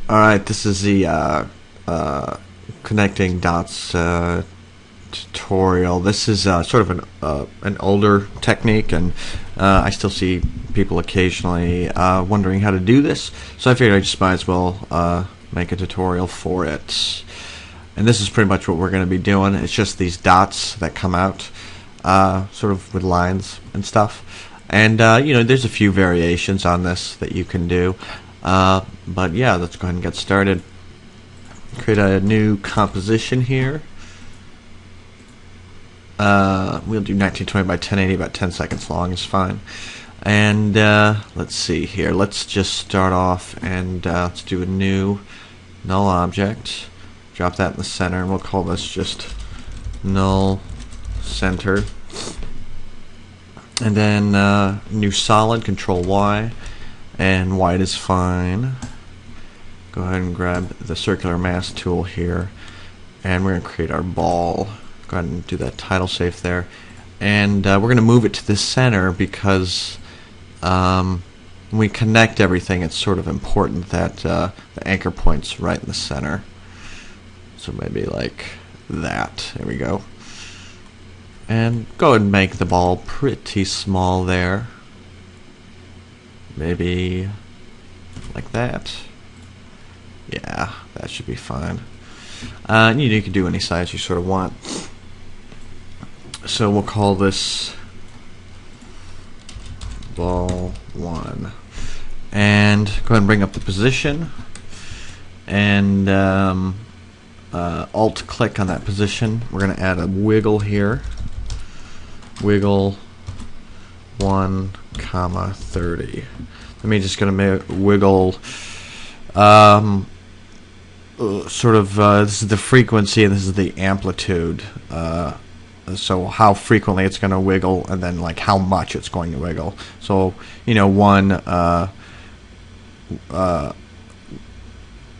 Alright, this is the connecting dots tutorial. This is sort of an older technique, and I still see people occasionally wondering how to do this, so I figured I just might as well make a tutorial for it. And this is pretty much what we're going to be doing. It's just these dots that come out sort of with lines and stuff. And you know, there's a few variations on this that you can do. But yeah, let's go ahead and get started. Create a new composition here. We'll do 1920 by 1080, about 10 seconds long is fine. And let's see here. Let's just start off and let's do a new null object. Drop that in the center, and we'll call this just null center. And then new solid, Control Y, and white is fine. Go ahead and grab the circular mask tool here, and we're going to create our ball. Go ahead and do that title safe there, and we're going to move it to the center because when we connect everything, it's sort of important that the anchor point's right in the center. So maybe like that. There we go. And go ahead and make the ball pretty small there. Maybe like that. Yeah, that should be fine. You can do any size you sort of want. So we'll call this ball 1. And go ahead and bring up the position. And alt click on that position. We're going to add a wiggle here. Wiggle 1, 30. Let me just going to wiggle sort of this is the frequency and this is the amplitude. So how frequently it's going to wiggle, and then like how much it's going to wiggle. So you know, 1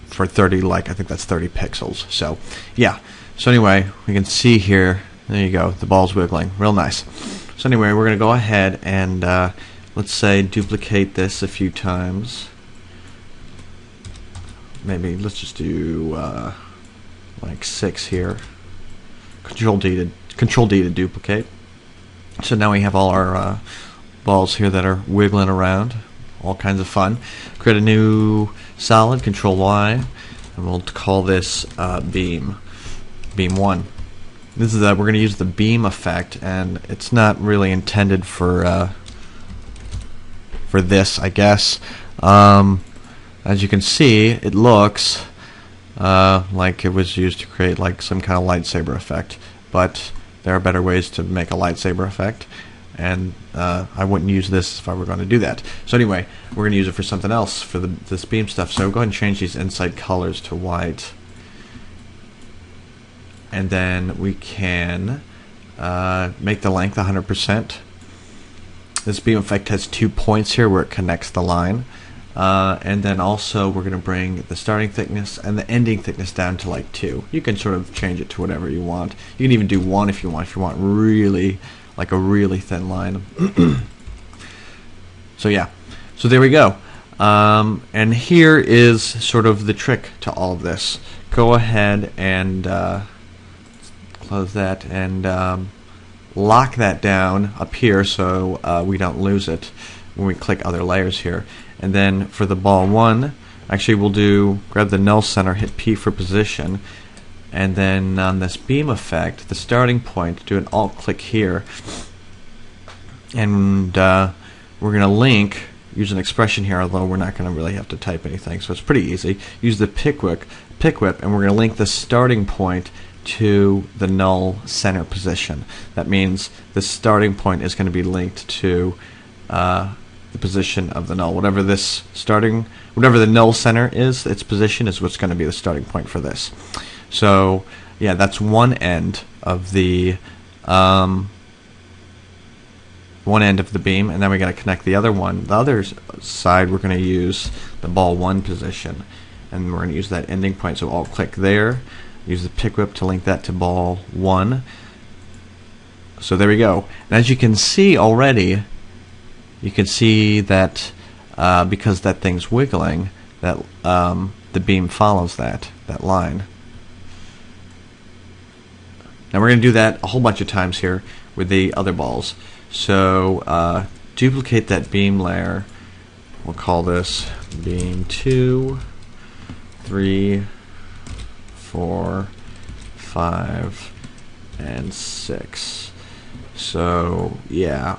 for 30, like I think that's 30 pixels. So yeah. So anyway, we can see here. There you go. The ball's wiggling. Real nice. So anyway, we're going to go ahead and let's say duplicate this a few times. Maybe let's just do like 6 here. Control D to duplicate. So now we have all our balls here that are wiggling around. All kinds of fun. Create a new solid, Control Y, and we'll call this beam 1. This is we're going to use the beam effect, and it's not really intended for this, I guess. As you can see, it looks like it was used to create like some kind of lightsaber effect, but there are better ways to make a lightsaber effect, and I wouldn't use this if I were going to do that. So anyway, we're going to use it for something else, for this beam stuff. So go ahead and change these inside colors to white, and then we can make the length 100%. This beam effect has 2 points here where it connects the line. And then also we're going to bring the starting thickness and the ending thickness down to like 2. You can sort of change it to whatever you want. You can even do 1 if you want really like a really thin line. So yeah, so there we go. And here is sort of the trick to all of this. Go ahead and close that and lock that down up here so we don't lose it when we click other layers here. And then for the ball 1, actually we'll grab the null center, hit P for position, and then on this beam effect, the starting point, do an alt click here, and we're going to link, use an expression here, although we're not going to really have to type anything, so it's pretty easy. Use the pick whip, and we're going to link the starting point to the null center position. That means the starting point is going to be linked to the position of the null. Whatever the null center is, its position is what's going to be the starting point for this. So yeah, that's one end of the beam, and then we got to connect the other one. The other side, we're going to use the ball 1 position, and we're going to use that ending point. So I'll click there, use the pick whip to link that to ball 1. So there we go. And as you can see already, you can see that because that thing's wiggling, that the beam follows that line. Now we're going to do that a whole bunch of times here with the other balls. So duplicate that beam layer. We'll call this beam 2, 3, 4, 5, and 6. So yeah,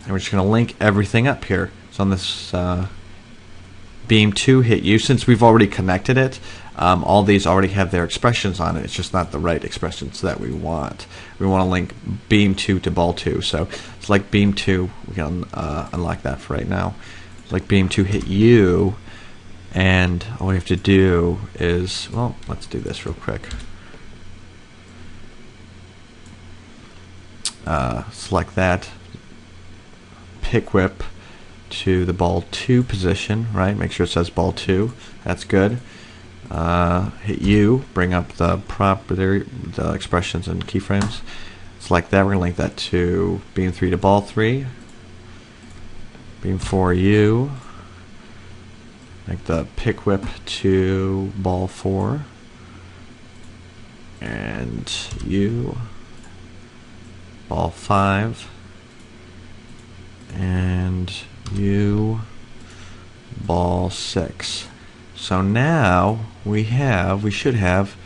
and we're just going to link everything up here. So on this beam 2 hit you, since we've already connected it, all these already have their expressions on it. It's just not the right expressions that we want. We want to link beam 2 to ball 2. So select beam 2. We can unlock that for right now. Select beam 2 hit you, and all we have to do is, well, let's do this real quick. Select that, pick whip to the ball 2 position, right? Make sure it says ball 2. That's good. Hit U, bring up the the expressions and keyframes. Select that. We're going to link that to beam 3 to ball 3. Beam 4 U. Make the pick whip to ball 4. And U. Ball 5. And U. Ball 6. So now we should have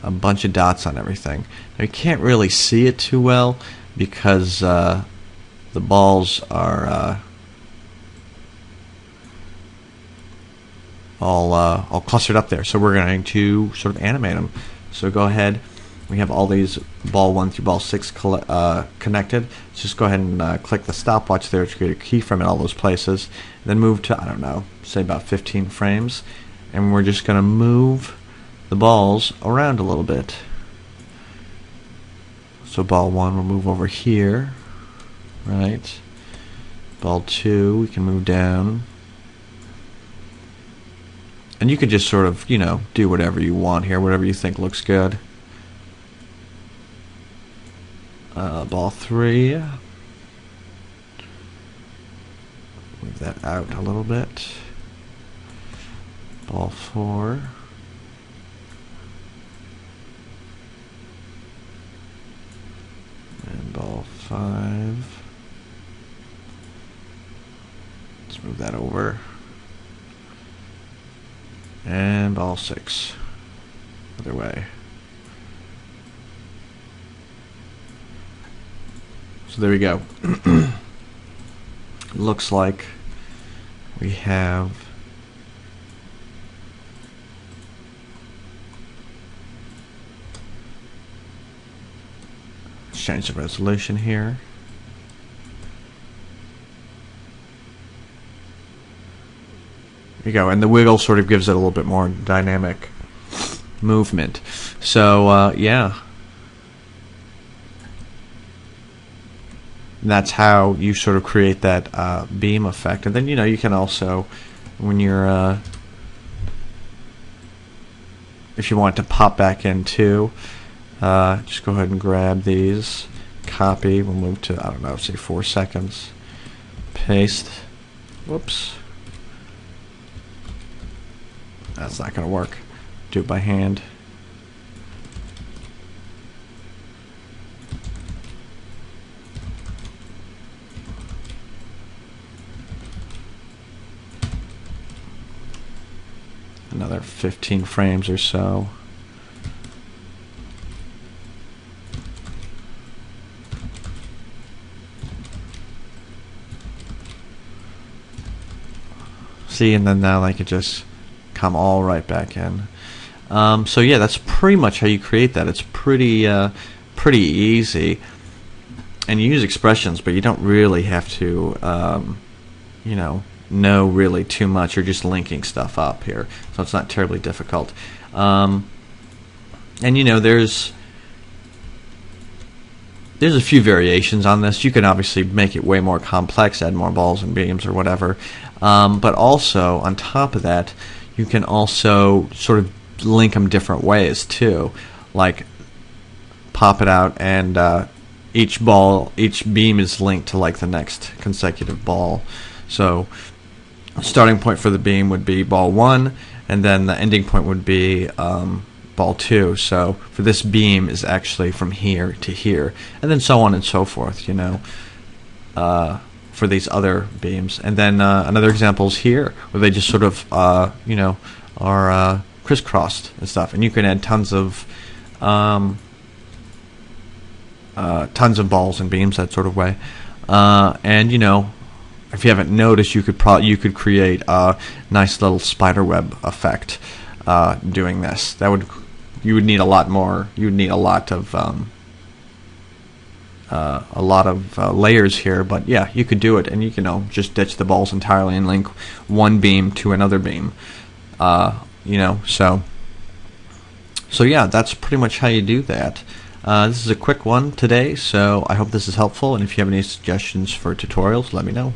a bunch of dots on everything. Now you can't really see it too well because the balls are all clustered up there. So we're going to sort of animate them. So go ahead. We have all these ball 1 through ball 6 connected. Let's just go ahead and click the stopwatch there to create a keyframe in all those places. And then move to, I don't know, say about 15 frames. And we're just going to move the balls around a little bit. So ball 1 will move over here, right? Ball 2 we can move down. And you can just sort of, you know, do whatever you want here, whatever you think looks good. Ball 3. Move that out a little bit. Ball 4. And ball 5. Let's move that over. And ball 6. Other way. So there we go. Looks like we have change the resolution here. There you go, and the wiggle sort of gives it a little bit more dynamic movement. So yeah, and that's how you sort of create that beam effect. And then, you know, you can also, when you're if you want to pop back in too, just go ahead and grab these, copy, we'll move to, I don't know, say 4 seconds, paste, whoops, that's not going to work, do it by hand. Another 15 frames or so. See, and then now they could just come all right back in. So yeah, that's pretty much how you create that. It's pretty easy, and you use expressions, but you don't really have to, you know really too much. You're just linking stuff up here, so it's not terribly difficult. And you know, there's a few variations on this. You can obviously make it way more complex, add more balls and beams or whatever. But also, on top of that, you can also sort of link them different ways too. Like pop it out, and each beam is linked to like the next consecutive ball. So starting point for the beam would be ball 1, and then the ending point would be ball 2. So for this beam is actually from here to here, and then so on and so forth, you know, for these other beams. And then another example is here, where they just sort of, you know, are crisscrossed and stuff, and you can add tons of balls and beams that sort of way. And you know, if you haven't noticed, you could create a nice little spider web effect doing this. You would need a lot more. You would need a lot of layers here, but yeah, you could do it, and you can, you know, just ditch the balls entirely and link one beam to another beam. You know, so yeah, that's pretty much how you do that. This is a quick one today, so I hope this is helpful, and if you have any suggestions for tutorials, let me know.